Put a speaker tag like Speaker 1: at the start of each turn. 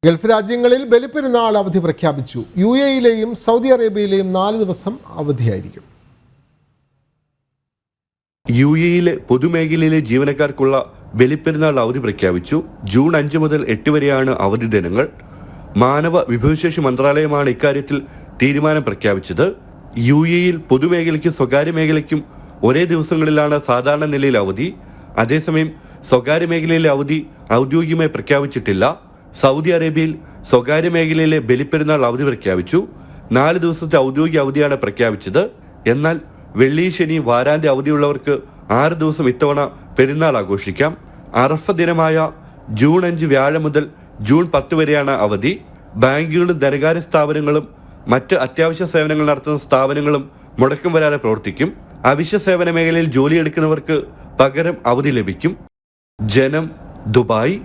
Speaker 1: Gulf രാജ്യങ്ങളിൽ ബലിപ്പെരുന്നാൾ അവധി പ്രഖ്യാപിച്ചു. UAE-യിലെയും സൗദി അറേബ്യയിലെയും 4 ദിവസം അവധിയായിരിക്കും.
Speaker 2: UAE-യിലെ പൊതുമേഖലയിലെ ജീവനക്കാർക്കുള്ള ബലിപ്പെരുന്നാൾ അവധി പ്രഖ്യാപിച്ചു. ജൂൺ 5 മുതൽ 8 വരെയാണ് അവധി ദിനങ്ങൾ. മാനവ വിഭവശേഷി മന്ത്രാലയമാണ് ഇക്കാര്യത്തിൽ തീരുമാനം പ്രഖ്യാപിച്ചത്. UAE-യിൽ പൊതുമേഖലയ്ക്കും സ്വകാര്യ മേഖലയ്ക്കും ഒരേ ദിവസങ്ങളിലാണ് സാധാരണ നിലയിൽ അവധി. അതേസമയം സ്വകാര്യ മേഖലയിലെ അവധി ഔദ്യോഗികമായി പ്രഖ്യാപിച്ചിട്ടില്ല. സൗദി അറേബ്യയിൽ സ്വകാര്യ മേഖലയിലെ ബലിപ്പെരുന്നാൾ അവധി പ്രഖ്യാപിച്ചു. 4 ദിവസത്തെ ഔദ്യോഗിക അവധിയാണ് പ്രഖ്യാപിച്ചത്. എന്നാൽ വെള്ളി, ശനി, വാരാന്ത്യ അവധിയുള്ളവർക്ക് 6 ദിവസം ഇത്തവണ പെരുന്നാൾ ആഘോഷിക്കാം. അറഫ ദിനമായ ജൂൺ 5 വ്യാഴം മുതൽ ജൂൺ 10 വരെയാണ് അവധി. ബാങ്കുകളും ധനകാര്യ സ്ഥാപനങ്ങളും മറ്റ് അത്യാവശ്യ സേവനങ്ങൾ നടത്തുന്ന സ്ഥാപനങ്ങളും മുടക്കം വരാതെ പ്രവർത്തിക്കും. അവശ്യ സേവന മേഖലയിൽ ജോലിയെടുക്കുന്നവർക്ക് പകരം അവധി ലഭിക്കും. ജനം, ദുബായ്.